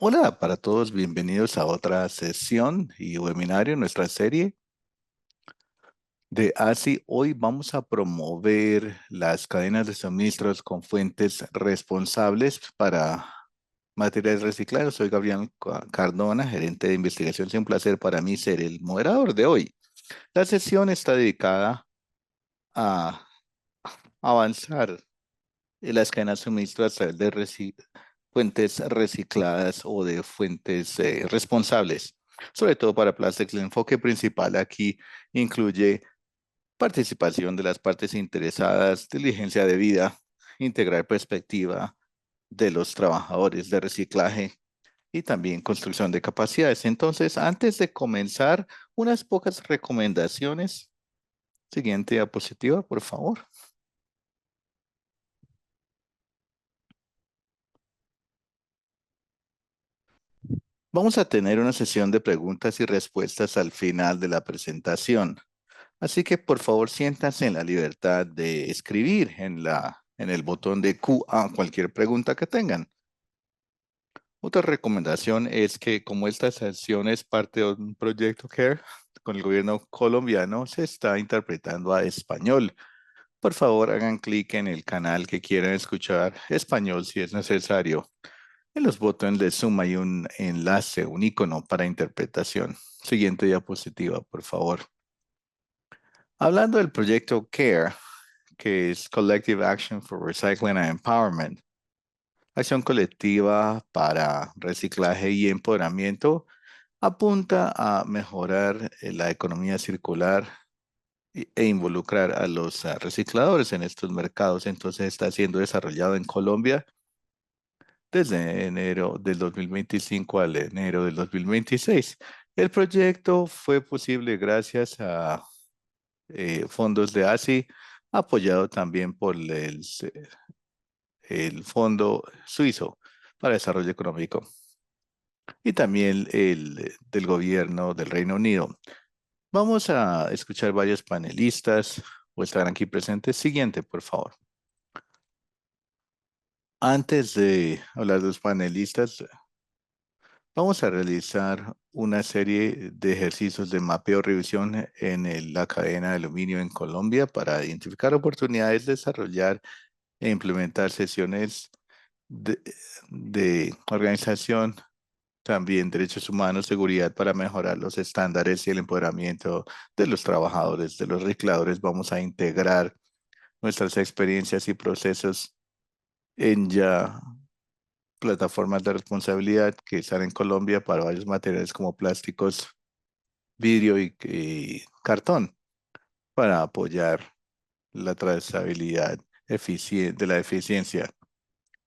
Hola para todos, bienvenidos a otra sesión y webinario en nuestra serie de ASI. Hoy vamos a promover las cadenas de suministros con fuentes responsables para materiales reciclados. Soy Gabriel Cardona, gerente de investigación. Es un placer para mí ser el moderador de hoy. La sesión está dedicada a avanzar en las cadenas de suministro a través de fuentes recicladas o de fuentes responsables, sobre todo para plásticos. El enfoque principal aquí incluye participación de las partes interesadas, diligencia de vida, integrar perspectiva de los trabajadores de reciclaje y también construcción de capacidades. Entonces, antes de comenzar, unas pocas recomendaciones. Siguiente diapositiva, por favor. Vamos a tener una sesión de preguntas y respuestas al final de la presentación. Así que por favor siéntanse en la libertad de escribir en el botón de QA cualquier pregunta que tengan. Otra recomendación es que como esta sesión es parte de un proyecto CARE con el gobierno colombiano, se está interpretando a español. Por favor, hagan clic en el canal que quieran escuchar español si es necesario. En los botones de Zoom hay un enlace, un icono para interpretación. Siguiente diapositiva, por favor. Hablando del proyecto CARE, que es Collective Action for Recycling and Empowerment, acción colectiva para reciclaje y empoderamiento, apunta a mejorar la economía circular e involucrar a los recicladores en estos mercados. Entonces está siendo desarrollado en Colombia desde enero del 2025 al enero del 2026. El proyecto fue posible gracias a fondos de ASI, apoyado también por el Fondo Suizo para Desarrollo Económico y también el del gobierno del Reino Unido. Vamos a escuchar varios panelistas o estarán aquí presentes. Siguiente, por favor. Antes de hablar de los panelistas, vamos a realizar una serie de ejercicios de mapeo revisión en la cadena de aluminio en Colombia para identificar oportunidades de desarrollar e implementar sesiones de, de organización, también derechos humanos, seguridad para mejorar los estándares y el empoderamiento de los trabajadores, de los recicladores. Vamos a integrar nuestras experiencias y procesos en ya plataformas de responsabilidad que están en Colombia para varios materiales como plásticos, vidrio y cartón para apoyar la trazabilidad de la eficiencia.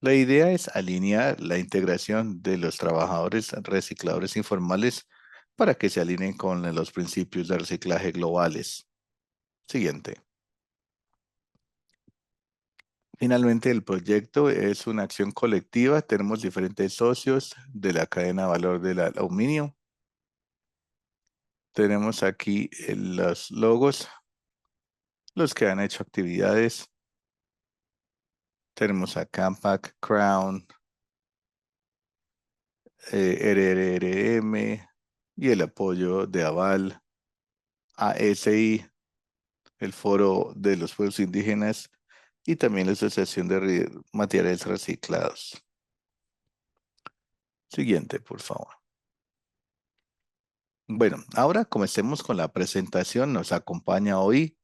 La idea es alinear la integración de los trabajadores recicladores informales para que se alineen con los principios de reciclaje globales. Siguiente. Finalmente, el proyecto es una acción colectiva. Tenemos diferentes socios de la cadena de valor del aluminio. Tenemos aquí los logos, los que han hecho actividades. Tenemos a Campac, Crown, RRM y el apoyo de Aval, ASI, el Foro de los Pueblos Indígenas y también la Asociación de Materiales Reciclados. Siguiente, por favor. Bueno, ahora comencemos con la presentación. Nos acompaña hoy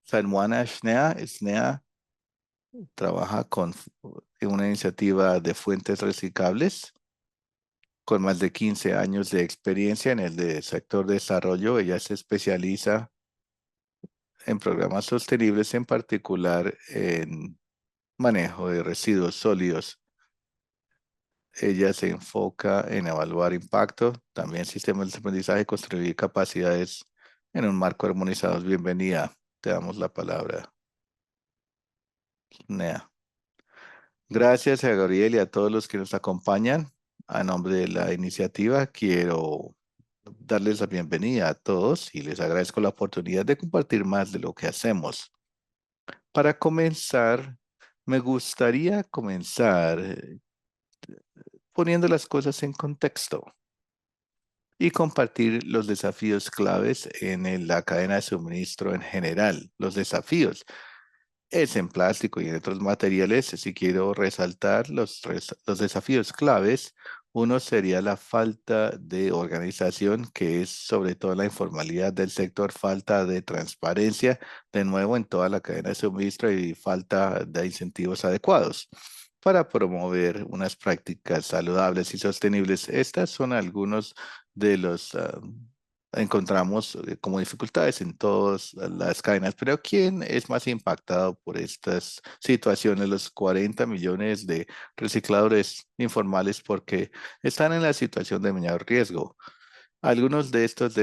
Salmuana Snea. Snea trabaja en una iniciativa de fuentes reciclables con más de 15 años de experiencia en el sector de desarrollo. Ella se especializa en programas sostenibles, en particular en manejo de residuos sólidos. Ella se enfoca en evaluar impacto, también sistemas de aprendizaje, construir capacidades en un marco armonizado. Bienvenida, te damos la palabra. Nea. Gracias a Gabriel y a todos los que nos acompañan. A nombre de la iniciativa, quiero darles la bienvenida a todos y les agradezco la oportunidad de compartir más de lo que hacemos. Para comenzar, me gustaría comenzar poniendo las cosas en contexto y compartir los desafíos claves en la cadena de suministro en general. Los desafíos es en plástico y en otros materiales. Si quiero resaltar los desafíos claves, uno sería la falta de organización, que es sobre todo la informalidad del sector, falta de transparencia, de nuevo en toda la cadena de suministro y falta de incentivos adecuados para promover unas prácticas saludables y sostenibles. Estas son algunos de los encontramos como dificultades en todas las cadenas, pero ¿quién es más impactado por estas situaciones? Los 40 millones de recicladores informales porque están en la situación de mayor riesgo. Algunos de estos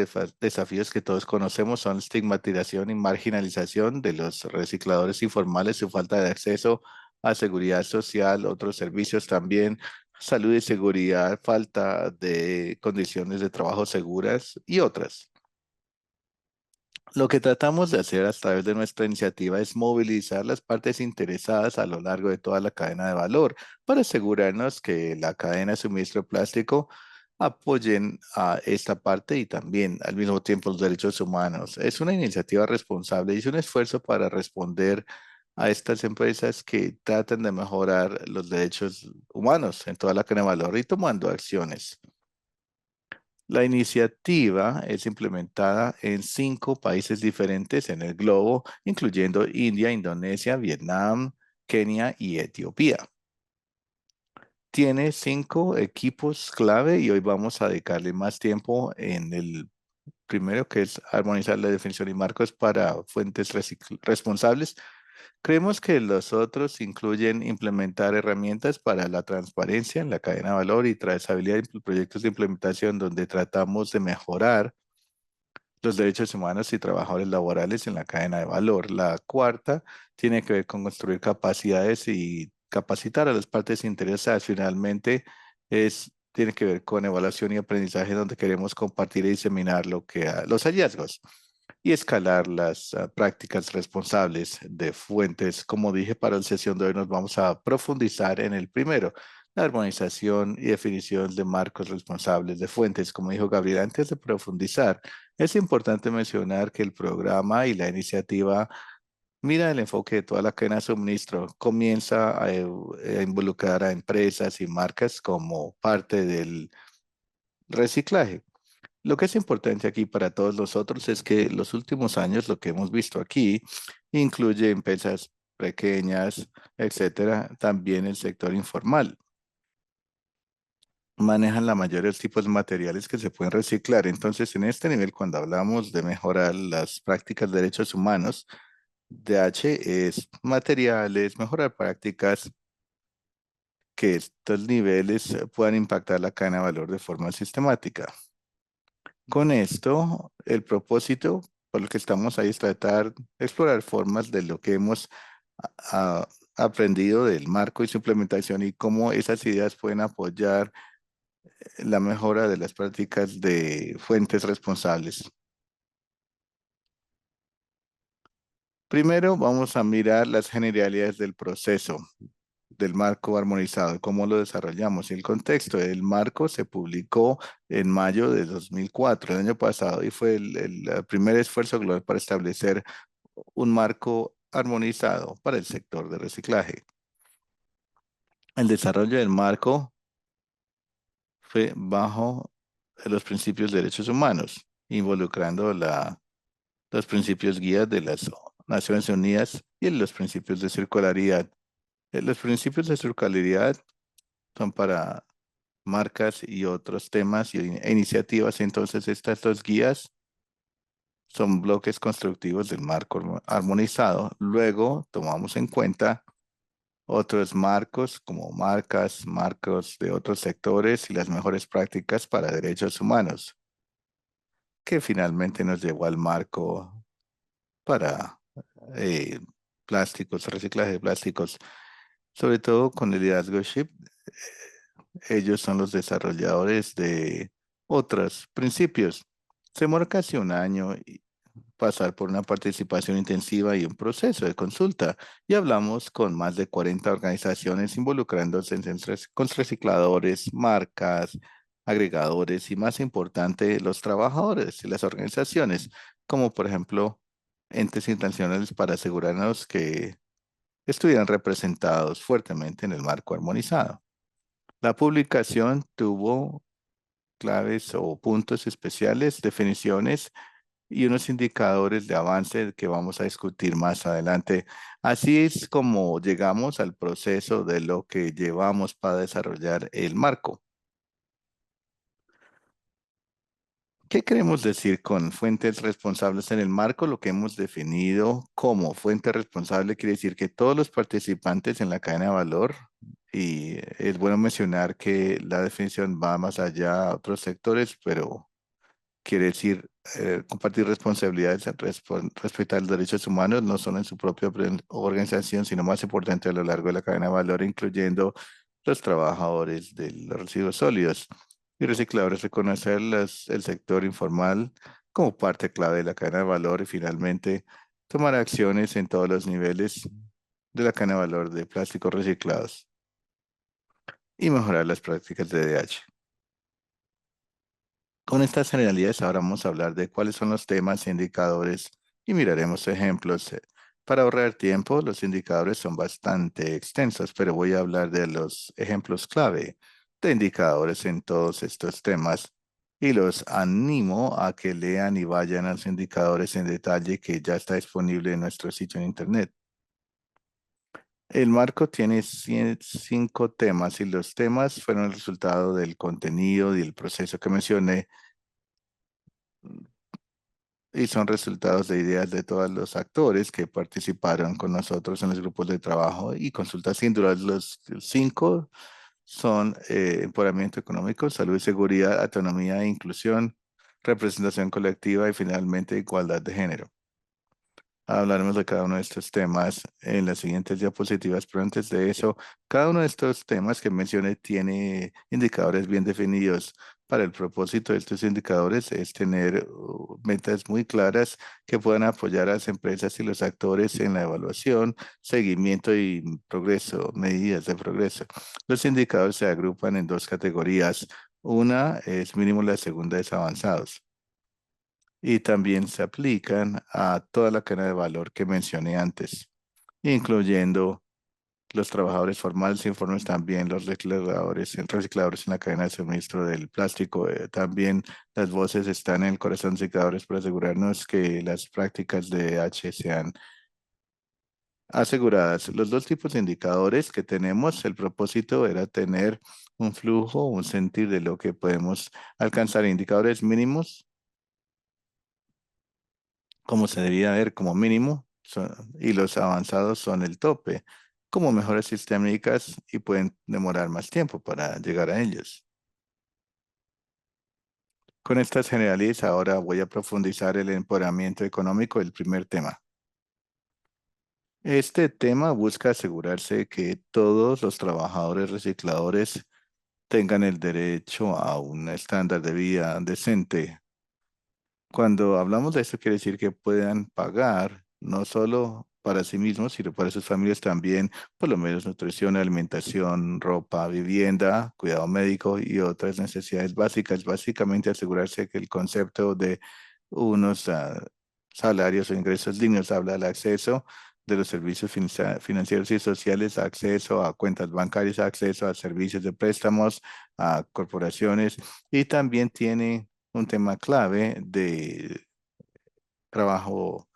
desafíos que todos conocemos son estigmatización y marginalización de los recicladores informales, su falta de acceso a seguridad social, otros servicios también, salud y seguridad, falta de condiciones de trabajo seguras y otras. Lo que tratamos de hacer a través de nuestra iniciativa es movilizar las partes interesadas a lo largo de toda la cadena de valor para asegurarnos que la cadena de suministro de plástico apoyen a esta parte y también al mismo tiempo los derechos humanos. Es una iniciativa responsable y es un esfuerzo para responder a estas empresas que tratan de mejorar los derechos humanos en toda la cadena de valor y tomando acciones. La iniciativa es implementada en 5 países diferentes en el globo, incluyendo India, Indonesia, Vietnam, Kenia y Etiopía. Tiene 5 equipos clave y hoy vamos a dedicarle más tiempo en el primero, que es armonizar la definición y marcos para fuentes responsables. Creemos que los otros incluyen implementar herramientas para la transparencia en la cadena de valor y trazabilidad en proyectos de implementación donde tratamos de mejorar los derechos humanos y trabajadores laborales en la cadena de valor. La cuarta tiene que ver con construir capacidades y capacitar a las partes interesadas. Finalmente, tiene que ver con evaluación y aprendizaje donde queremos compartir y diseminar los hallazgos y escalar las prácticas responsables de fuentes. Como dije, para la sesión de hoy nos vamos a profundizar en el primero, la armonización y definición de marcos responsables de fuentes. Como dijo Gabriel, antes de profundizar, es importante mencionar que el programa y la iniciativa mira el enfoque de toda la cadena de suministro, comienza a involucrar a empresas y marcas como parte del reciclaje. Lo que es importante aquí para todos nosotros es que los últimos años, lo que hemos visto aquí, incluye empresas pequeñas, etcétera, también el sector informal. Manejan la mayoría de los tipos de materiales que se pueden reciclar. Entonces, en este nivel, cuando hablamos de mejorar las prácticas de derechos humanos, DH es materiales, mejorar prácticas que estos niveles puedan impactar la cadena de valor de forma sistemática. Con esto, el propósito por lo que estamos ahí es tratar de explorar formas de lo que hemos a- aprendido del marco y su implementación y cómo esas ideas pueden apoyar la mejora de las prácticas de fuentes responsables. Primero, vamos a mirar las generalidades del proceso del marco armonizado, cómo lo desarrollamos. Y el contexto del marco se publicó en mayo de 2004, el año pasado, y fue el primer esfuerzo global para establecer un marco armonizado para el sector de reciclaje. El desarrollo del marco fue bajo los principios de derechos humanos, involucrando los principios guías de las Naciones Unidas y los principios de circularidad. Los principios de circularidad son para marcas y otros temas e iniciativas. Entonces, estas 2 guías son bloques constructivos del marco armonizado. Luego, tomamos en cuenta otros marcos como marcos de otros sectores y las mejores prácticas para derechos humanos, que finalmente nos llevó al marco para eh, plásticos, reciclaje de plásticos, sobre todo con el liderazgo SHIP. Ellos son los desarrolladores de otros principios. Se demora casi un año pasar por una participación intensiva y un proceso de consulta. Y hablamos con más de 40 organizaciones involucrándose en con recicladores, marcas, agregadores y, más importante, los trabajadores y las organizaciones, como por ejemplo entes internacionales, para asegurarnos que estuvieran representados fuertemente en el marco armonizado. La publicación tuvo claves o puntos especiales, definiciones y unos indicadores de avance que vamos a discutir más adelante. Así es como llegamos al proceso de lo que llevamos para desarrollar el marco. ¿Qué queremos decir con fuentes responsables en el marco? Lo que hemos definido como fuente responsable quiere decir que todos los participantes en la cadena de valor, y es bueno mencionar que la definición va más allá a otros sectores, pero quiere decir compartir responsabilidades respecto a los derechos humanos, no solo en su propia organización, sino más importante a lo largo de la cadena de valor, incluyendo los trabajadores de los residuos sólidos y recicladores, reconocer el sector informal como parte clave de la cadena de valor y, finalmente, tomar acciones en todos los niveles de la cadena de valor de plásticos reciclados y mejorar las prácticas de DH. Con estas generalidades ahora vamos a hablar de cuáles son los temas e indicadores y miraremos ejemplos. Para ahorrar tiempo, los indicadores son bastante extensos, pero voy a hablar de los ejemplos clave de indicadores en todos estos temas y los animo a que lean y vayan a los indicadores en detalle, que ya está disponible en nuestro sitio en internet. El marco tiene 105 temas y los temas fueron el resultado del contenido y el proceso que mencioné y son resultados de ideas de todos los actores que participaron con nosotros en los grupos de trabajo y consultas. Sin duda, los 5 son empoderamiento económico, salud y seguridad, autonomía e inclusión, representación colectiva y, finalmente, igualdad de género. Hablaremos de cada uno de estos temas en las siguientes diapositivas, pero antes de eso, cada uno de estos temas que mencioné tiene indicadores bien definidos. Para el propósito de estos indicadores es tener metas muy claras que puedan apoyar a las empresas y los actores en la evaluación, seguimiento y progreso, medidas de progreso. Los indicadores se agrupan en dos categorías. Una es mínimo, la segunda es avanzados, y también se aplican a toda la cadena de valor que mencioné antes, incluyendo los trabajadores formales e informales, también los recicladores en la cadena de suministro del plástico. También las voces están en el corazón de recicladores para asegurarnos que las prácticas de H sean aseguradas. Los dos tipos de indicadores que tenemos, el propósito era tener un flujo, un sentir de lo que podemos alcanzar. Indicadores mínimos, como se debería ver como mínimo, y los avanzados son el tope, como mejoras sistémicas, y pueden demorar más tiempo para llegar a ellos. Con estas generalidades ahora voy a profundizar el empoderamiento económico, el primer tema. Este tema busca asegurarse que todos los trabajadores recicladores tengan el derecho a un estándar de vida decente. Cuando hablamos de esto, quiere decir que puedan pagar no solo para sí mismos, sino para sus familias también, por lo menos nutrición, alimentación, ropa, vivienda, cuidado médico y otras necesidades básicas. Básicamente asegurarse que el concepto de unos salarios o ingresos dignos habla del acceso de los servicios financieros y sociales, acceso a cuentas bancarias, acceso a servicios de préstamos, a corporaciones, y también tiene un tema clave de trabajo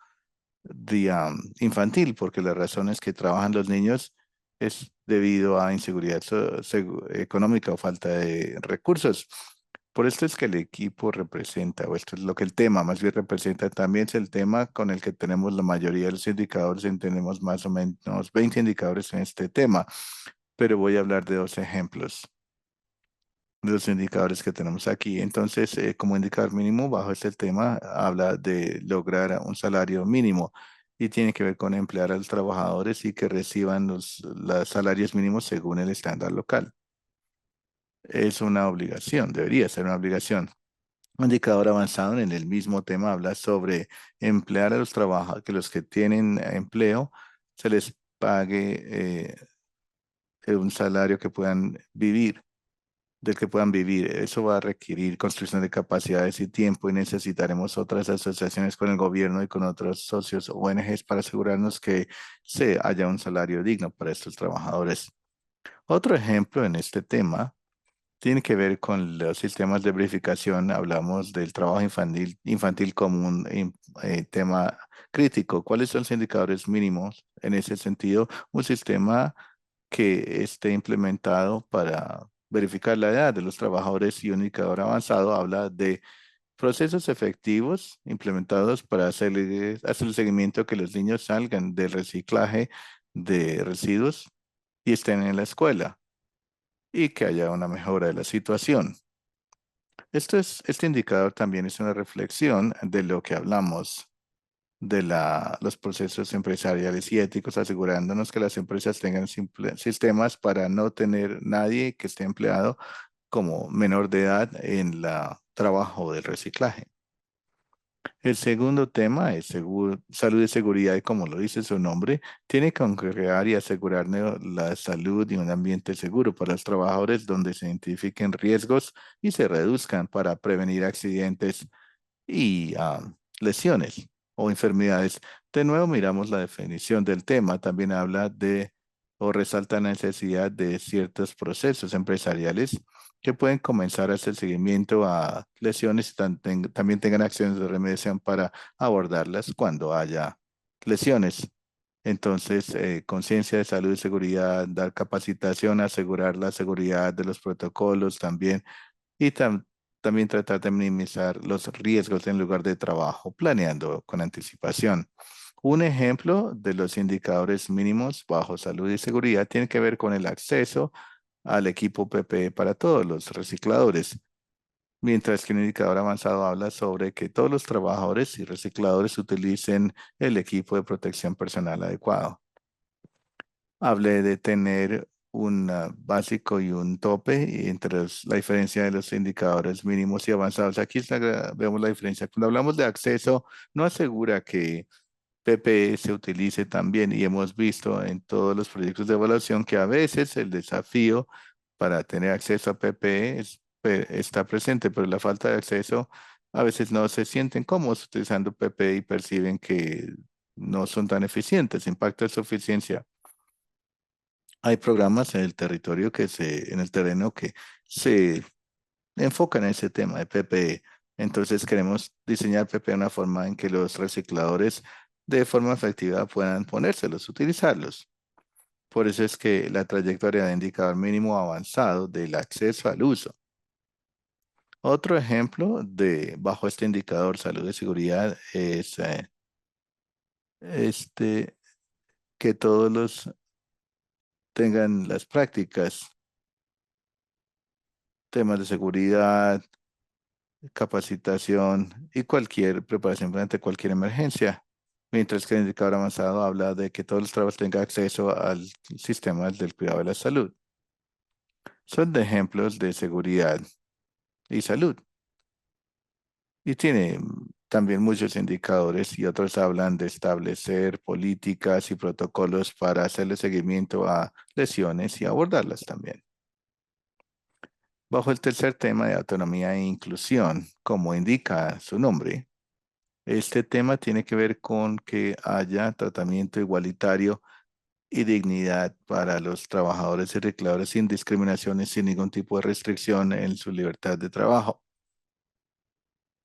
infantil, porque las razones que trabajan los niños es debido a inseguridad económica o falta de recursos. Por esto es que el equipo representa, o esto es lo que el tema más bien representa, también es el tema con el que tenemos la mayoría de los indicadores, tenemos más o menos 20 indicadores en este tema, pero voy a hablar de dos ejemplos de los indicadores que tenemos aquí. Entonces, como indicador mínimo, bajo este tema, habla de lograr un salario mínimo y tiene que ver con emplear a los trabajadores y que reciban los salarios mínimos según el estándar local. Es una obligación, debería ser una obligación. Un indicador avanzado en el mismo tema habla sobre emplear a los trabajadores, que los que tienen empleo se les pague un salario que puedan vivir, del que puedan vivir. Eso va a requerir construcción de capacidades y tiempo y necesitaremos otras asociaciones con el gobierno y con otros socios o ONGs para asegurarnos que se haya un salario digno para estos trabajadores. Otro ejemplo en este tema tiene que ver con los sistemas de verificación. Hablamos del trabajo infantil como un tema crítico. ¿Cuáles son los indicadores mínimos en ese sentido? Un sistema que esté implementado para verificar la edad de los trabajadores y un indicador avanzado habla de procesos efectivos implementados para hacer el seguimiento que los niños salgan del reciclaje de residuos y estén en la escuela y que haya una mejora de la situación. Este indicador también es una reflexión de lo que hablamos de los procesos empresariales y éticos, asegurándonos que las empresas tengan sistemas para no tener nadie que esté empleado como menor de edad en el trabajo del reciclaje. El segundo tema es salud y seguridad, y como lo dice su nombre, tiene que crear y asegurar la salud y un ambiente seguro para los trabajadores donde se identifiquen riesgos y se reduzcan para prevenir accidentes y lesiones o enfermedades. De nuevo, miramos la definición del tema. También habla de o resalta la necesidad de ciertos procesos empresariales que pueden comenzar a hacer seguimiento a lesiones y también tengan acciones de remediación para abordarlas cuando haya lesiones. Entonces, conciencia de salud y seguridad, dar capacitación, asegurar la seguridad de los protocolos también y también tratar de minimizar los riesgos en lugar de trabajo, planeando con anticipación. Un ejemplo de los indicadores mínimos bajo salud y seguridad tiene que ver con el acceso al equipo PPE para todos los recicladores, mientras que un indicador avanzado habla sobre que todos los trabajadores y recicladores utilicen el equipo de protección personal adecuado. Hablé de tener un básico y un tope y entre la diferencia de los indicadores mínimos y avanzados. Aquí vemos la diferencia. Cuando hablamos de acceso, no asegura que PPE se utilice también y hemos visto en todos los proyectos de evaluación que a veces el desafío para tener acceso a PPE está presente, pero la falta de acceso a veces no se sienten cómodos utilizando PPE y perciben que no son tan eficientes, impacta su eficiencia. Hay programas en el territorio en el terreno que se enfocan en ese tema de PPE. Entonces queremos diseñar PPE de una forma en que los recicladores de forma efectiva puedan ponérselos, utilizarlos. Por eso es que la trayectoria de indicador mínimo avanzado del acceso al uso. Otro ejemplo de bajo este indicador salud y seguridad es este, que todos los tengan las prácticas, temas de seguridad, capacitación y cualquier preparación ante cualquier emergencia. Mientras que el indicador avanzado habla de que todos los trabajadores tengan acceso al sistema del cuidado de la salud. Son de ejemplos de seguridad y salud. Y tiene también muchos indicadores y otros hablan de establecer políticas y protocolos para hacerle seguimiento a lesiones y abordarlas también. Bajo el tercer tema de autonomía e inclusión, como indica su nombre, este tema tiene que ver con que haya tratamiento igualitario y dignidad para los trabajadores y reclamadores sin discriminaciones, sin ningún tipo de restricción en su libertad de trabajo.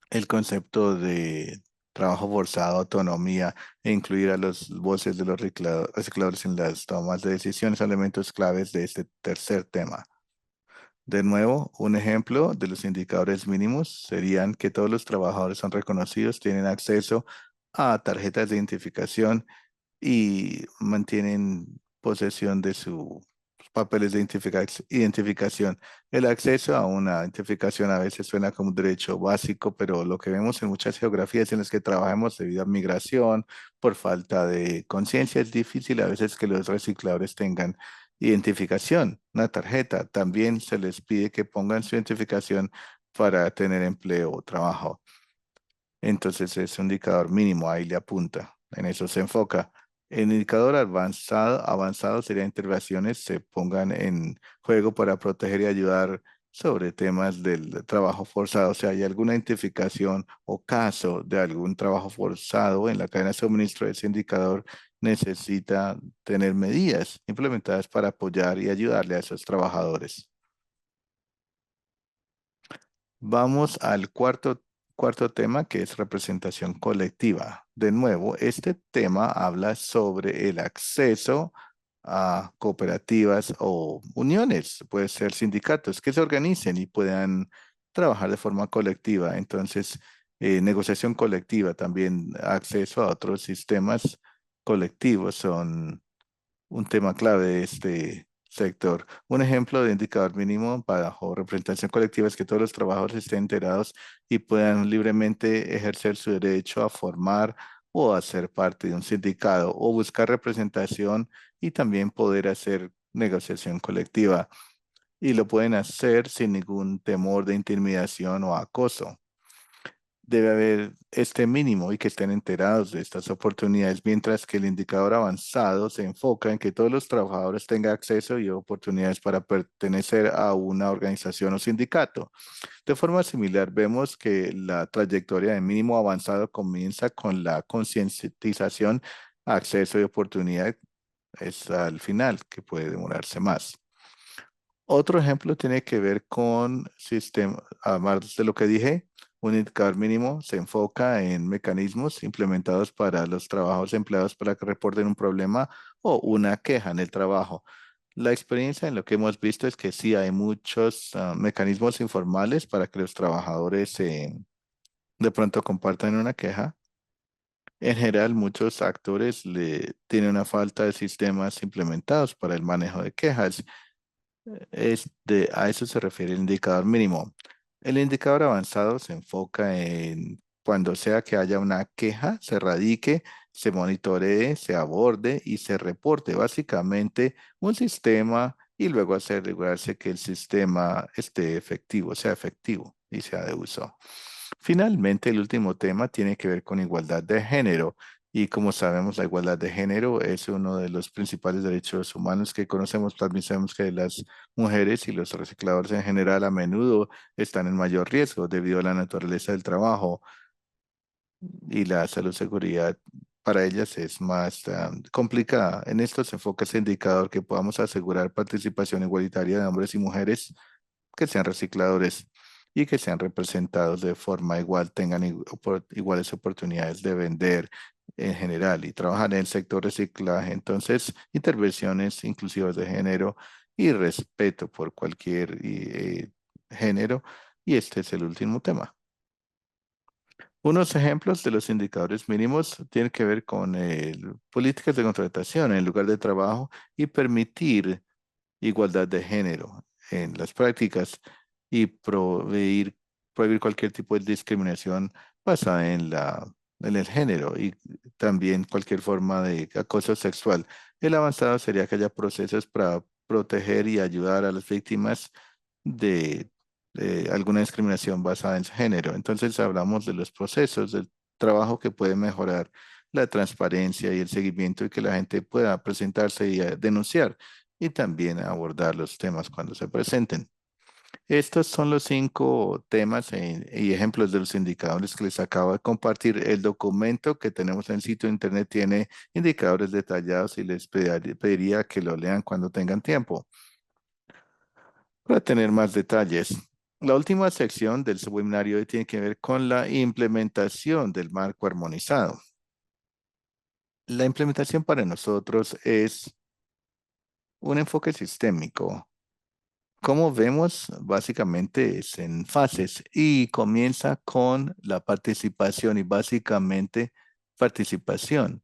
El concepto de trabajo forzado, autonomía e incluir a los voces de los recicladores en las tomas de decisiones son elementos claves de este tercer tema. De nuevo, un ejemplo de los indicadores mínimos serían que todos los trabajadores son reconocidos, tienen acceso a tarjetas de identificación y mantienen posesión de sus papeles de identificación. El acceso a una identificación a veces suena como un derecho básico, pero lo que vemos en muchas geografías en las que trabajamos debido a migración, por falta de conciencia, es difícil a veces que los recicladores tengan identificación, una tarjeta. También se les pide que pongan su identificación para tener empleo o trabajo. Entonces es un indicador mínimo, ahí le apunta, en eso se enfoca. El indicador avanzado sería intervenciones se pongan en juego para proteger y ayudar sobre temas del trabajo forzado. O sea, hay alguna identificación o caso de algún trabajo forzado en la cadena de suministro, ese indicador necesita tener medidas implementadas para apoyar y ayudarle a esos trabajadores. Vamos al cuarto tema, que es representación colectiva. De nuevo, este tema habla sobre el acceso a cooperativas o uniones, puede ser sindicatos, que se organicen y puedan trabajar de forma colectiva. Entonces, negociación colectiva, también acceso a otros sistemas colectivos son un tema clave de este sector. Un ejemplo de indicador mínimo bajo representación colectiva es que todos los trabajadores estén enterados y puedan libremente ejercer su derecho a formar o a ser parte de un sindicato o buscar representación y también poder hacer negociación colectiva. Y lo pueden hacer sin ningún temor de intimidación o acoso. Debe haber este mínimo y que estén enterados de estas oportunidades, mientras que el indicador avanzado se enfoca en que todos los trabajadores tengan acceso y oportunidades para pertenecer a una organización o sindicato. De forma similar, vemos que la trayectoria de mínimo avanzado comienza con la concientización, acceso y oportunidad, es al final, que puede demorarse más. Otro ejemplo tiene que ver con sistema, además de lo que dije, un indicador mínimo se enfoca en mecanismos implementados para los trabajos empleados para que reporten un problema o una queja en el trabajo. La experiencia en lo que hemos visto es que sí hay muchos mecanismos informales para que los trabajadores de pronto compartan una queja. En general, muchos actores le tienen una falta de sistemas implementados para el manejo de quejas. A eso se refiere el indicador mínimo. El indicador avanzado se enfoca en cuando sea que haya una queja, se radique, se monitoree, se aborde y se reporte. Básicamente un sistema y luego asegurarse que el sistema esté efectivo, sea efectivo y sea de uso. Finalmente, el último tema tiene que ver con igualdad de género. Y como sabemos, la igualdad de género es uno de los principales derechos humanos que conocemos. También sabemos que las mujeres y los recicladores en general a menudo están en mayor riesgo debido a la naturaleza del trabajo y la salud seguridad para ellas es más complicada. En esto se enfoca ese indicador que podamos asegurar participación igualitaria de hombres y mujeres que sean recicladores y que sean representados de forma igual, tengan iguales oportunidades de vender en general y trabajar en el sector reciclaje. Entonces, intervenciones inclusivas de género y respeto por cualquier género. Y este es el último tema. Unos ejemplos de los indicadores mínimos tienen que ver con políticas de contratación en lugar de trabajo y permitir igualdad de género en las prácticas y prohibir cualquier tipo de discriminación basada en el género y también cualquier forma de acoso sexual. El avanzado sería que haya procesos para proteger y ayudar a las víctimas de, de alguna discriminación basada en género. Entonces hablamos de los procesos del trabajo que puede mejorar la transparencia y el seguimiento y que la gente pueda presentarse y denunciar y también abordar los temas cuando se presenten. Estos son los 5 temas y ejemplos de los indicadores que les acabo de compartir. El documento que tenemos en el sitio de internet tiene indicadores detallados y les pediría que lo lean cuando tengan tiempo para tener más detalles. La última sección del webinario hoy tiene que ver con la implementación del marco armonizado. La implementación para nosotros es un enfoque sistémico. Como vemos, básicamente es en fases y comienza con la participación y básicamente participación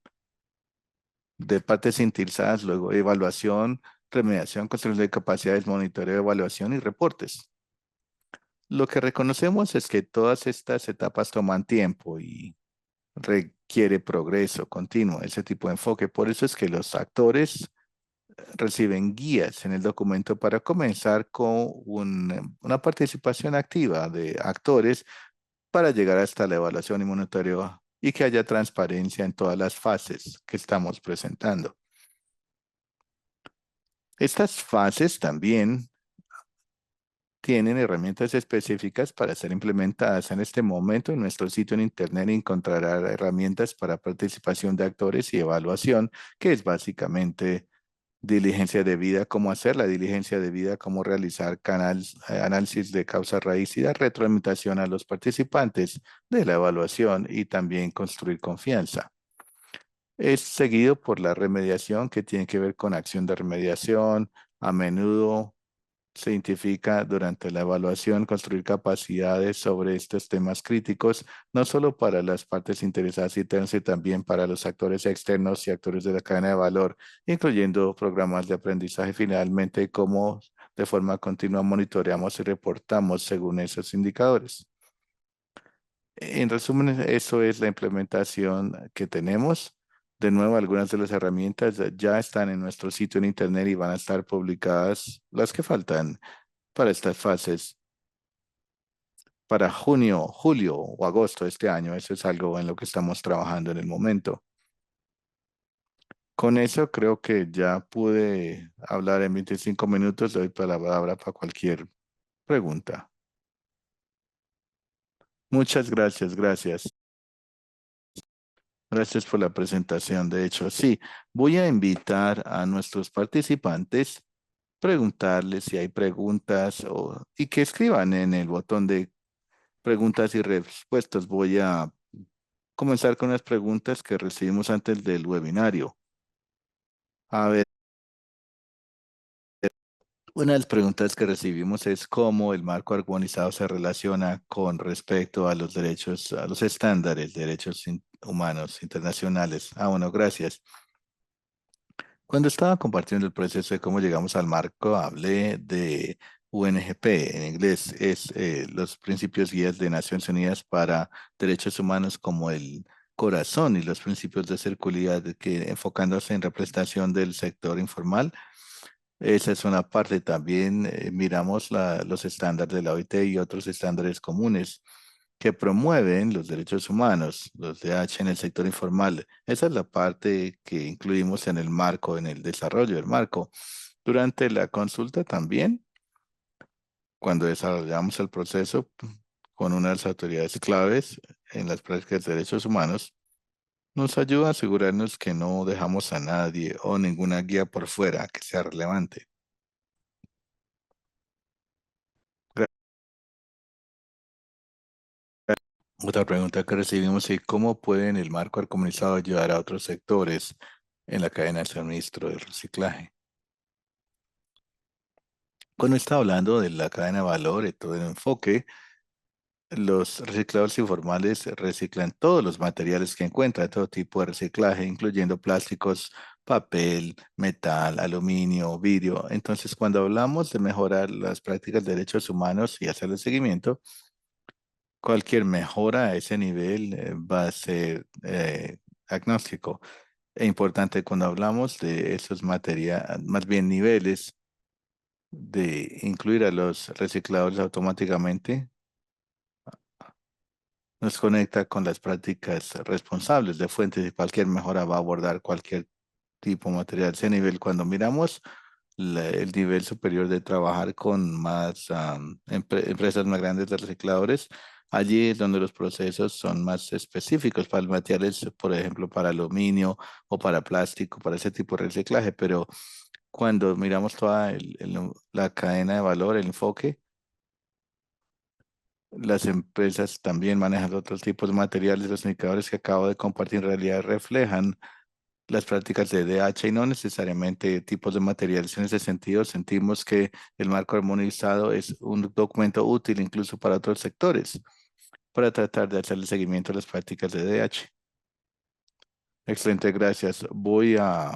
de partes interesadas, luego evaluación, remediación, construcción de capacidades, monitoreo, evaluación y reportes. Lo que reconocemos es que todas estas etapas toman tiempo y requiere progreso continuo, ese tipo de enfoque. Por eso es que los actores reciben guías en el documento para comenzar con una participación activa de actores para llegar hasta la evaluación y monitoreo y que haya transparencia en todas las fases que estamos presentando. Estas fases también tienen herramientas específicas para ser implementadas. En este momento, en nuestro sitio en Internet encontrará herramientas para participación de actores y evaluación, que es básicamente diligencia de vida, cómo hacer la diligencia de vida, cómo realizar análisis de causa raíz y dar retroalimentación a los participantes de la evaluación y también construir confianza. Es seguido por la remediación, que tiene que ver con acción de remediación. A menudo se identifica durante la evaluación construir capacidades sobre estos temas críticos, no solo para las partes interesadas internas, sino también para los actores externos y actores de la cadena de valor, incluyendo programas de aprendizaje. Finalmente, cómo de forma continua monitoreamos y reportamos según esos indicadores. En resumen, eso es la implementación que tenemos. De nuevo, algunas de las herramientas ya están en nuestro sitio en Internet y van a estar publicadas las que faltan para estas fases para junio, julio o agosto de este año. Eso es algo en lo que estamos trabajando en el momento. Con eso creo que ya pude hablar en 25 minutos. Le doy palabra para cualquier pregunta. Muchas gracias, gracias. Gracias por la presentación. De hecho, sí, voy a invitar a nuestros participantes, preguntarles si hay preguntas y que escriban en el botón de preguntas y respuestas. Voy a comenzar con las preguntas que recibimos antes del webinario. A ver, una de las preguntas que recibimos es cómo el marco armonizado se relaciona con respecto a los derechos, a los estándares de derechos humanos internacionales. Bueno, gracias. Cuando estaba compartiendo el proceso de cómo llegamos al marco, hablé de UNGP, en inglés es los principios guías de Naciones Unidas para Derechos Humanos como el corazón y los principios de circularidad que enfocándose en representación del sector informal. Esa es una parte. También miramos los estándares de la OIT y otros estándares comunes que promueven los derechos humanos, los DH en el sector informal. Esa es la parte que incluimos en el marco, en el desarrollo del marco. Durante la consulta también, cuando desarrollamos el proceso con una de las autoridades claves en las prácticas de derechos humanos, nos ayuda a asegurarnos que no dejamos a nadie o ninguna guía por fuera que sea relevante. Otra pregunta que recibimos es cómo puede el marco armonizado ayudar a otros sectores en la cadena de suministro del reciclaje. Cuando está hablando de la cadena de valor y todo el enfoque, los recicladores informales reciclan todos los materiales que encuentran, todo tipo de reciclaje, incluyendo plásticos, papel, metal, aluminio, vidrio. Entonces, cuando hablamos de mejorar las prácticas de derechos humanos y hacer el seguimiento, cualquier mejora a ese nivel va a ser agnóstico. Es importante cuando hablamos de esos materiales, más bien niveles de incluir a los recicladores automáticamente, nos conecta con las prácticas responsables de fuentes y cualquier mejora va a abordar cualquier tipo de material. Ese nivel, cuando miramos el nivel superior de trabajar con más empresas más grandes de recicladores, allí es donde los procesos son más específicos para materiales, por ejemplo, para aluminio o para plástico, para ese tipo de reciclaje, pero cuando miramos toda la cadena de valor, el enfoque, las empresas también manejan otros tipos de materiales. Los indicadores que acabo de compartir en realidad reflejan las prácticas de DH y no necesariamente tipos de materiales. En ese sentido, sentimos que el marco armonizado es un documento útil incluso para otros sectores, para tratar de hacer el seguimiento de las prácticas de DH. Excelente, gracias. Voy a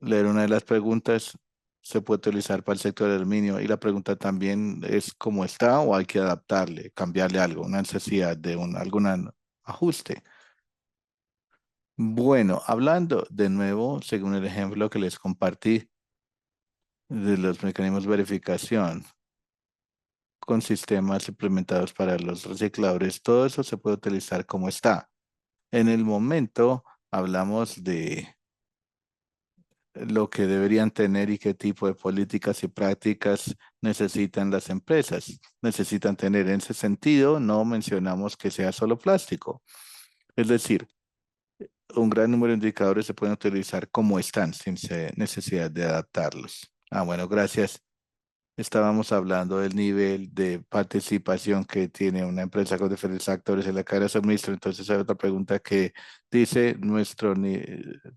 leer una de las preguntas. Se puede utilizar para el sector del aluminio y la pregunta también es cómo está o hay que adaptarle, cambiarle algo, una necesidad de algún ajuste. Bueno, hablando de nuevo, según el ejemplo que les compartí de los mecanismos de verificación con sistemas implementados para los recicladores, todo eso se puede utilizar como está. En el momento hablamos de lo que deberían tener y qué tipo de políticas y prácticas necesitan las empresas. Necesitan tener en ese sentido, no mencionamos que sea solo plástico. Es decir, un gran número de indicadores se pueden utilizar como están, sin necesidad de adaptarlos. Bueno, gracias. Estábamos hablando del nivel de participación que tiene una empresa con diferentes actores en la cadena de suministro. Entonces hay otra pregunta que dice, nuestros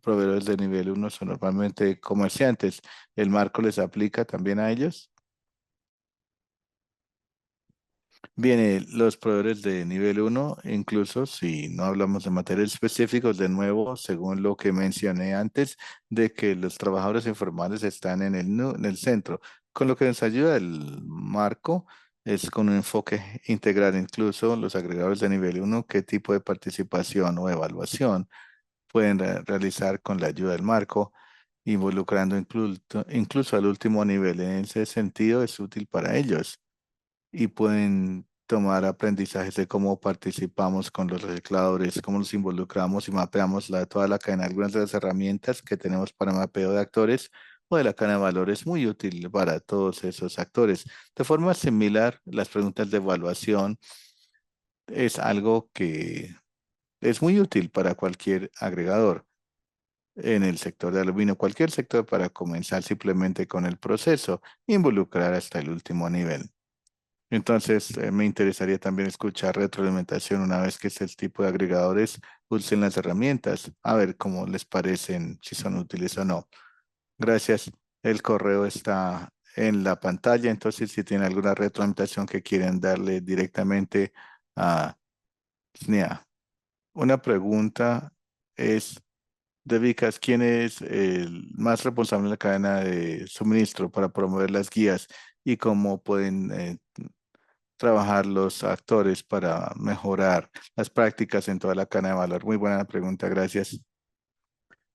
proveedores de nivel uno son normalmente comerciantes. ¿El marco les aplica también a ellos? Bien, los proveedores de nivel uno, incluso si no hablamos de materiales específicos, de nuevo, según lo que mencioné antes, de que los trabajadores informales están en en el centro. Con lo que nos ayuda el marco es con un enfoque integral, incluso los agregadores de nivel uno, qué tipo de participación o evaluación pueden realizar con la ayuda del marco, involucrando incluso al último nivel. En ese sentido, es útil para ellos y pueden tomar aprendizajes de cómo participamos con los recicladores, cómo nos involucramos y mapeamos toda la cadena. Algunas de las herramientas que tenemos para mapeo de actores o de la cadena de valor es muy útil para todos esos actores. De forma similar, las preguntas de evaluación es algo que es muy útil para cualquier agregador en el sector de aluminio, cualquier sector para comenzar simplemente con el proceso, involucrar hasta el último nivel. Entonces, me interesaría también escuchar retroalimentación una vez que este tipo de agregadores usen las herramientas, a ver cómo les parecen, si son útiles o no. Gracias. El correo está en la pantalla, entonces si tienen alguna retroalimentación que quieren darle directamente a SNEA. Una pregunta es, Devicas, ¿quién es el más responsable en la cadena de suministro para promover las guías y cómo pueden trabajar los actores para mejorar las prácticas en toda la cadena de valor? Muy buena pregunta, gracias.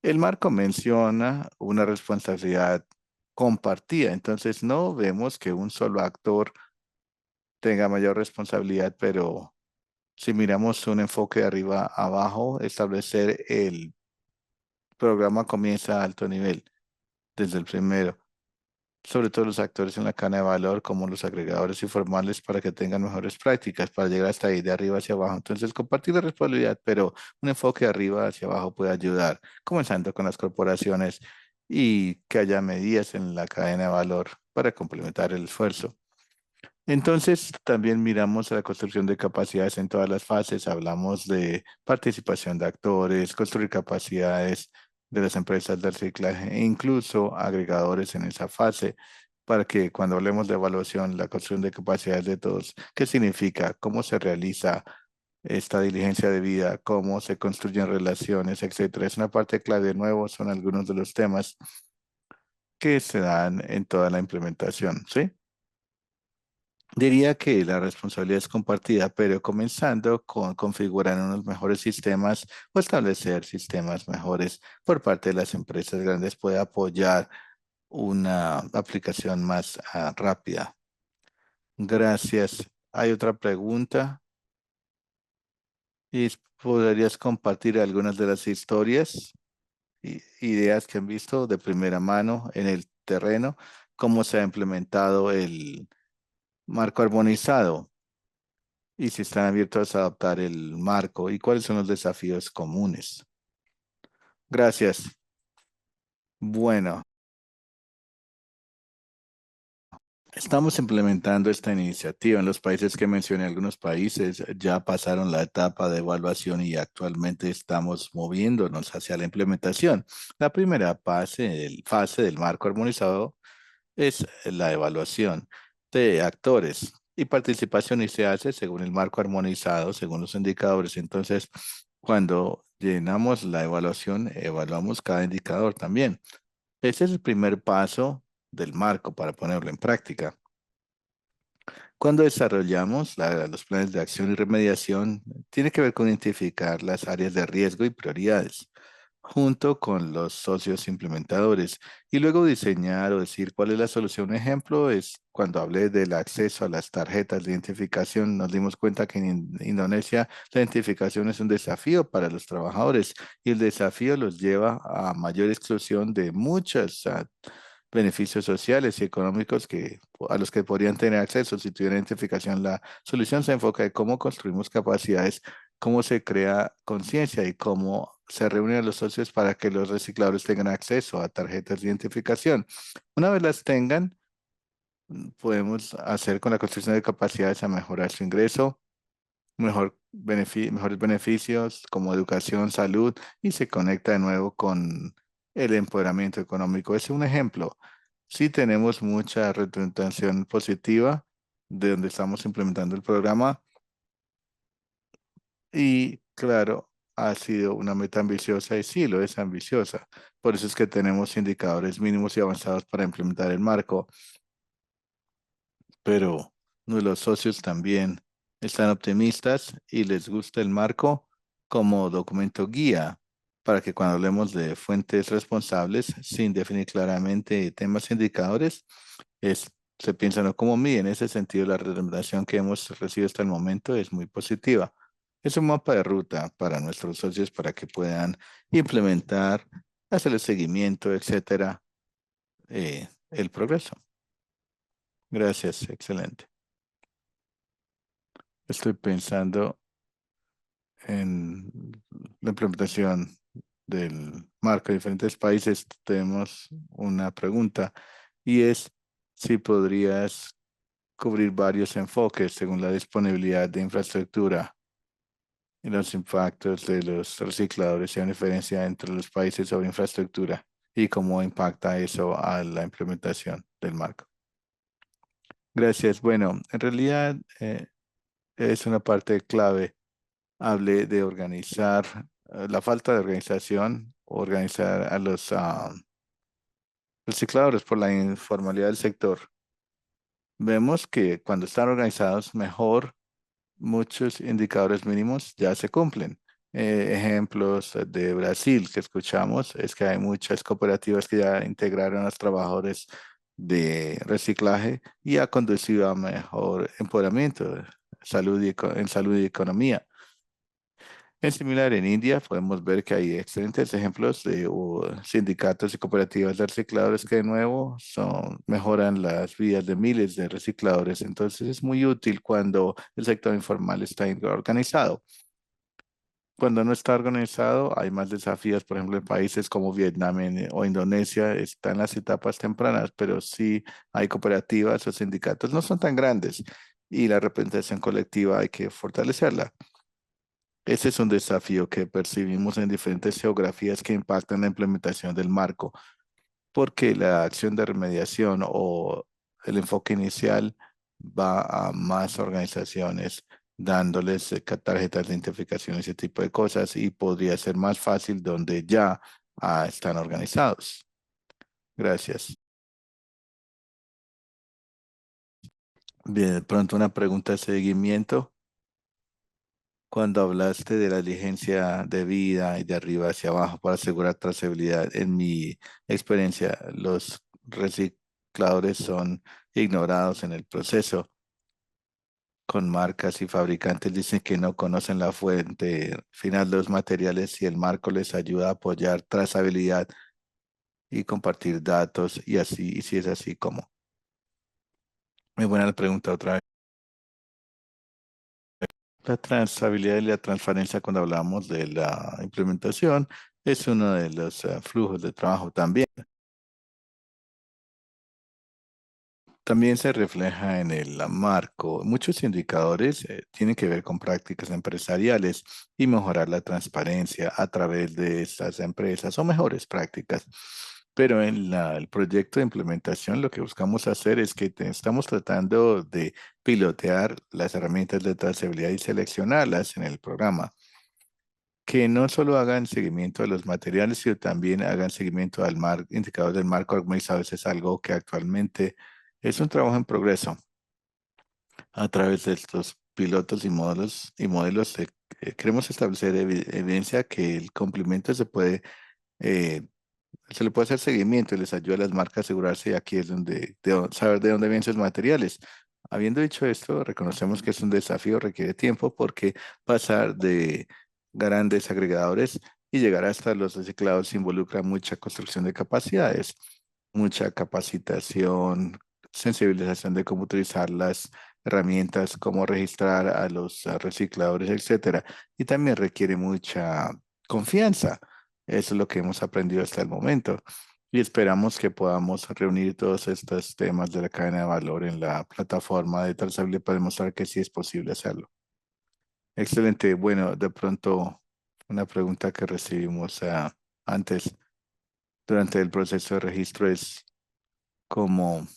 El marco menciona una responsabilidad compartida, entonces no vemos que un solo actor tenga mayor responsabilidad, pero si miramos un enfoque de arriba a abajo, establecer el programa comienza a alto nivel, desde el primero. Sobre todo los actores en la cadena de valor, como los agregadores informales, para que tengan mejores prácticas, para llegar hasta ahí de arriba hacia abajo. Entonces, compartir la responsabilidad, pero un enfoque de arriba hacia abajo puede ayudar, comenzando con las corporaciones y que haya medidas en la cadena de valor para complementar el esfuerzo. Entonces, también miramos la construcción de capacidades en todas las fases. Hablamos de participación de actores, construir capacidades de las empresas de reciclaje e incluso agregadores en esa fase para que cuando hablemos de evaluación, la construcción de capacidades de todos, ¿qué significa? ¿Cómo se realiza esta diligencia de vida? ¿Cómo se construyen relaciones, etcétera? Es una parte clave. De nuevo, son algunos de los temas que se dan en toda la implementación, ¿sí? Diría que la responsabilidad es compartida, pero comenzando con configurar unos mejores sistemas o establecer sistemas mejores por parte de las empresas grandes puede apoyar una aplicación más rápida. Gracias. Hay otra pregunta y podrías compartir algunas de las historias y ideas que han visto de primera mano en el terreno, cómo se ha implementado el marco armonizado y si están abiertos a adaptar el marco y cuáles son los desafíos comunes. Gracias. Bueno, estamos implementando esta iniciativa en los países que mencioné. Algunos países ya pasaron la etapa de evaluación y actualmente estamos moviéndonos hacia la implementación. La primera fase del marco armonizado es la evaluación de actores y participación y se hace según el marco armonizado, según los indicadores. Entonces, cuando llenamos la evaluación, evaluamos cada indicador también. Ese es el primer paso del marco para ponerlo en práctica. Cuando desarrollamos los planes de acción y remediación, tiene que ver con identificar las áreas de riesgo y prioridades. junto con los socios implementadores. Y luego diseñar o decir cuál es la solución. Un ejemplo es cuando hablé del acceso a las tarjetas de identificación, nos dimos cuenta que en Indonesia la identificación es un desafío para los trabajadores y el desafío los lleva a mayor exclusión de muchos beneficios sociales y económicos a los que podrían tener acceso si tuvieran identificación. La solución se enfoca en cómo construimos capacidades, cómo se crea conciencia y cómo se reúnen a los socios para que los recicladores tengan acceso a tarjetas de identificación. Una vez las tengan, podemos hacer con la construcción de capacidades a mejorar su ingreso, mejores beneficios como educación, salud y se conecta de nuevo con el empoderamiento económico. Es un ejemplo. Sí tenemos mucha retroalimentación positiva de donde estamos implementando el programa y claro, ha sido una meta ambiciosa y sí lo es ambiciosa. Por eso es que tenemos indicadores mínimos y avanzados para implementar el marco, pero los socios también están optimistas y les gusta el marco como documento guía para que cuando hablemos de fuentes responsables, sin definir claramente temas e indicadores, se piensa no como mí. En ese sentido, la recomendación que hemos recibido hasta el momento es muy positiva. Es un mapa de ruta para nuestros socios para que puedan implementar, hacer el seguimiento, etcétera, el progreso. Gracias, excelente. Estoy pensando en la implementación del marco de diferentes países. Tenemos una pregunta y es si podrías cubrir varios enfoques según la disponibilidad de infraestructura y los impactos de los recicladores y la diferencia entre los países sobre infraestructura y cómo impacta eso a la implementación del marco. Gracias. Bueno, en realidad es una parte clave. Hablé de organizar, la falta de organización, organizar a los recicladores por la informalidad del sector. Vemos que cuando están organizados mejor, muchos indicadores mínimos ya se cumplen. Ejemplos de Brasil que escuchamos es que hay muchas cooperativas que ya integraron a los trabajadores de reciclaje y ha conducido a mejor empoderamiento en salud y economía. Es similar en India, podemos ver que hay excelentes ejemplos de sindicatos y cooperativas de recicladores que de nuevo mejoran las vidas de miles de recicladores. Entonces es muy útil cuando el sector informal está organizado. Cuando no está organizado, hay más desafíos, por ejemplo, en países como Vietnam o Indonesia, están las etapas tempranas, pero sí hay cooperativas o sindicatos, no son tan grandes y la representación colectiva hay que fortalecerla. Ese es un desafío que percibimos en diferentes geografías que impactan la implementación del marco, porque la acción de remediación o el enfoque inicial va a más organizaciones dándoles tarjetas de identificación y ese tipo de cosas y podría ser más fácil donde ya están organizados. Gracias. Bien, de pronto una pregunta de seguimiento. Cuando hablaste de la diligencia de vida y de arriba hacia abajo para asegurar trazabilidad, en mi experiencia, los recicladores son ignorados en el proceso. Con marcas y fabricantes dicen que no conocen la fuente final de los materiales y el marco les ayuda a apoyar trazabilidad y compartir datos y así, y si es así, ¿cómo? Muy buena la pregunta otra vez. La trazabilidad y la transparencia cuando hablamos de la implementación es uno de los flujos de trabajo también. También se refleja en el marco. Muchos indicadores tienen que ver con prácticas empresariales y mejorar la transparencia a través de estas empresas o mejores prácticas. Pero en el proyecto de implementación lo que buscamos hacer es que estamos tratando de pilotear las herramientas de trazabilidad y seleccionarlas en el programa. Que no solo hagan seguimiento de los materiales, sino también hagan seguimiento al indicador del marco armonizado. Eso es algo que actualmente es un trabajo en progreso a través de estos pilotos y modelos queremos establecer evidencia que el cumplimiento se puede eh, se le puede hacer seguimiento y les ayuda a las marcas a asegurarse y aquí es donde, saber de dónde vienen sus materiales. Habiendo dicho esto, reconocemos que es un desafío, requiere tiempo porque pasar de grandes agregadores y llegar hasta los reciclados involucra mucha construcción de capacidades, mucha capacitación, sensibilización de cómo utilizar las herramientas, cómo registrar a los recicladores, etcétera. Y también requiere mucha confianza. Eso es lo que hemos aprendido hasta el momento. Y esperamos que podamos reunir todos estos temas de la cadena de valor en la plataforma de trazabilidad para demostrar que sí es posible hacerlo. Excelente. Bueno, de pronto una pregunta que recibimos antes durante el proceso de registro es cómo,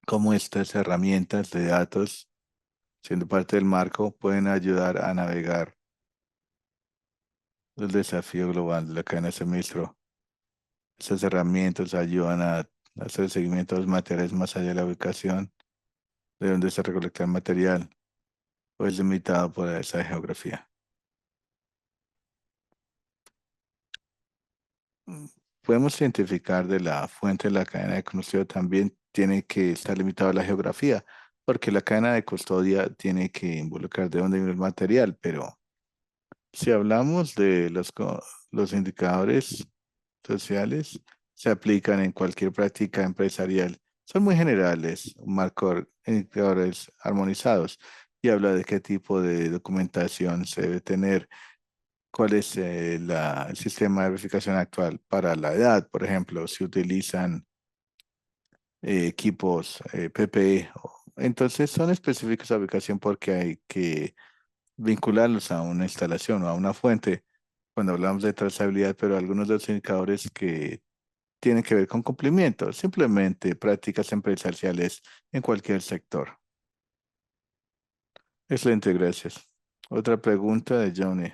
cómo estas herramientas de datos, siendo parte del marco, pueden ayudar a navegar el desafío global de la cadena de suministro. Estas herramientas ayudan a hacer seguimiento de los materiales más allá de la ubicación de donde se recolecta el material o es limitado por esa geografía. Mm, Podemos identificar de la fuente de la cadena de custodia también tiene que estar limitado a la geografía, porque la cadena de custodia tiene que involucrar de dónde viene el material, pero si hablamos de los indicadores sociales, se aplican en cualquier práctica empresarial. Son muy generales, un marco indicadores armonizados y habla de qué tipo de documentación se debe tener, cuál es el sistema de verificación actual para la edad, por ejemplo, si utilizan equipos PPE. Entonces son específicos de aplicación porque hay que vincularlos a una instalación o a una fuente cuando hablamos de trazabilidad, pero algunos de los indicadores que tienen que ver con cumplimiento, simplemente prácticas empresariales en cualquier sector. Excelente, gracias. Otra pregunta de Johnny.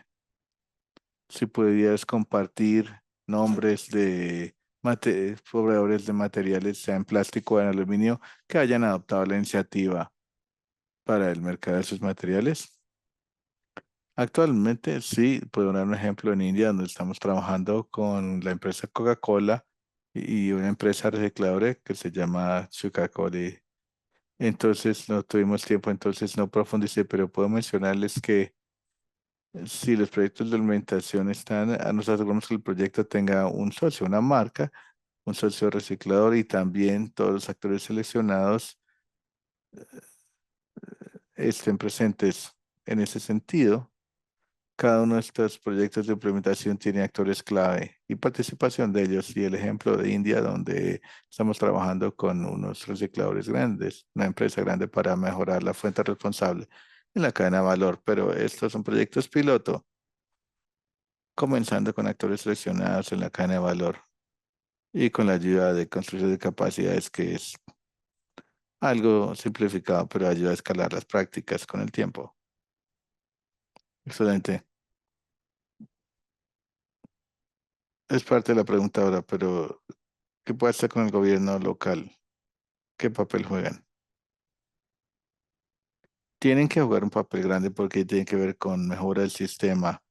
Si pudieras compartir nombres de proveedores de materiales, sea en plástico o en aluminio, que hayan adoptado la iniciativa para el mercado de sus materiales. Actualmente, sí, puedo dar un ejemplo en India, donde estamos trabajando con la empresa Coca-Cola y una empresa recicladora que se llama Coca-Cola. Entonces, no tuvimos tiempo, entonces no profundicé, pero puedo mencionarles que si los proyectos de alimentación están, a nosotros aseguramos que el proyecto tenga un socio, una marca, un socio reciclador y también todos los actores seleccionados estén presentes en ese sentido. Cada uno de estos proyectos de implementación tiene actores clave y participación de ellos. Y el ejemplo de India, donde estamos trabajando con unos recicladores grandes, una empresa grande para mejorar la fuente responsable en la cadena de valor. Pero estos son proyectos piloto, comenzando con actores seleccionados en la cadena de valor y con la ayuda de construcción de capacidades, que es algo simplificado, pero ayuda a escalar las prácticas con el tiempo. Excelente. Es parte de la pregunta ahora, pero ¿qué puede hacer con el gobierno local? ¿Qué papel juegan? Tienen que jugar un papel grande porque tiene que ver con mejora del sistema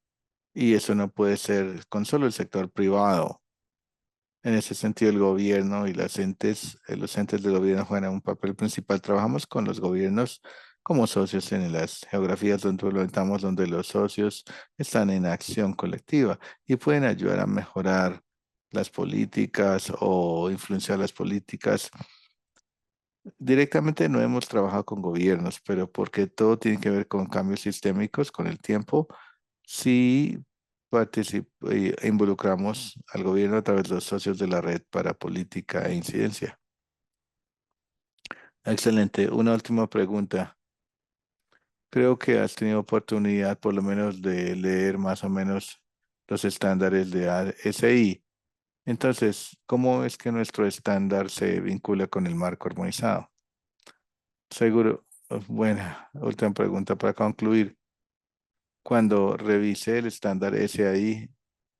y eso no puede ser con solo el sector privado. En ese sentido, el gobierno y los entes del gobierno juegan un papel principal. Trabajamos con los gobiernos como socios en las geografías donde implementamos, donde los socios están en acción colectiva y pueden ayudar a mejorar las políticas o influenciar las políticas. Directamente no hemos trabajado con gobiernos, pero porque todo tiene que ver con cambios sistémicos con el tiempo, sí involucramos al gobierno a través de los socios de la red para política e incidencia. Excelente. Una última pregunta. Creo que has tenido oportunidad por lo menos de leer más o menos los estándares de ASI. Entonces, ¿cómo es que nuestro estándar se vincula con el marco armonizado? Seguro. Buena, última pregunta para concluir. Cuando revisé el estándar SAI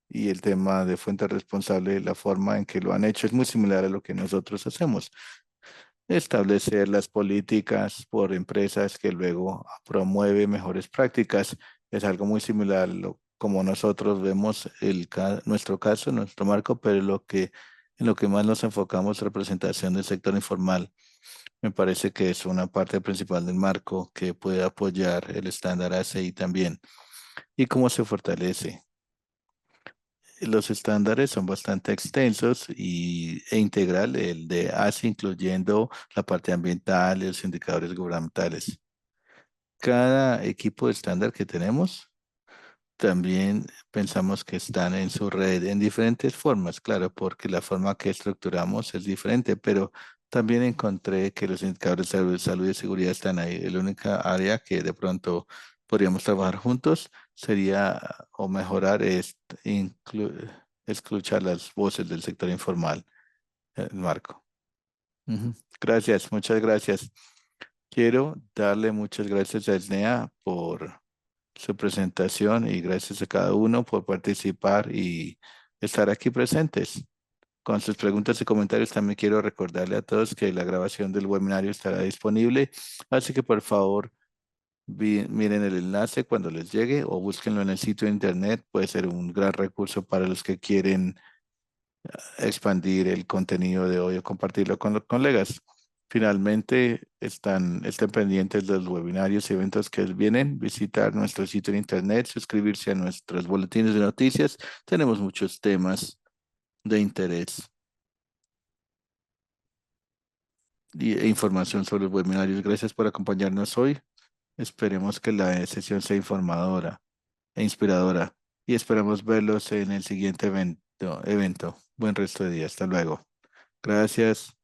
y el tema de fuente responsable, la forma en que lo han hecho es muy similar a lo que nosotros hacemos. Establecer las políticas por empresas que luego promueve mejores prácticas es algo muy similar a lo como nosotros vemos nuestro caso, nuestro marco, pero en lo que más nos enfocamos es representación del sector informal. Me parece que es una parte principal del marco que puede apoyar el estándar ACI también. ¿Y cómo se fortalece? Los estándares son bastante extensos e integral, el de ACI, incluyendo la parte ambiental y los indicadores gubernamentales. Cada equipo de estándar que tenemos también pensamos que están en su red en diferentes formas, claro, porque la forma que estructuramos es diferente, pero también encontré que los indicadores de salud y seguridad están ahí. La única área que de pronto podríamos trabajar juntos sería o mejorar escuchar las voces del sector informal, Marco. Ujú. Gracias, muchas gracias. Quiero darle muchas gracias a Esnea por su presentación y gracias a cada uno por participar y estar aquí presentes. Con sus preguntas y comentarios también quiero recordarle a todos que la grabación del webinario estará disponible, así que por favor miren el enlace cuando les llegue o búsquenlo en el sitio de internet. Puede ser un gran recurso para los que quieren expandir el contenido de hoy o compartirlo con los colegas. Finalmente, estén pendientes de los webinarios y eventos que vienen, visitar nuestro sitio en internet, suscribirse a nuestros boletines de noticias. Tenemos muchos temas de interés e información sobre los webinarios. Gracias por acompañarnos hoy. Esperemos que la sesión sea informadora e inspiradora y esperamos verlos en el siguiente evento. Buen resto de día. Hasta luego. Gracias.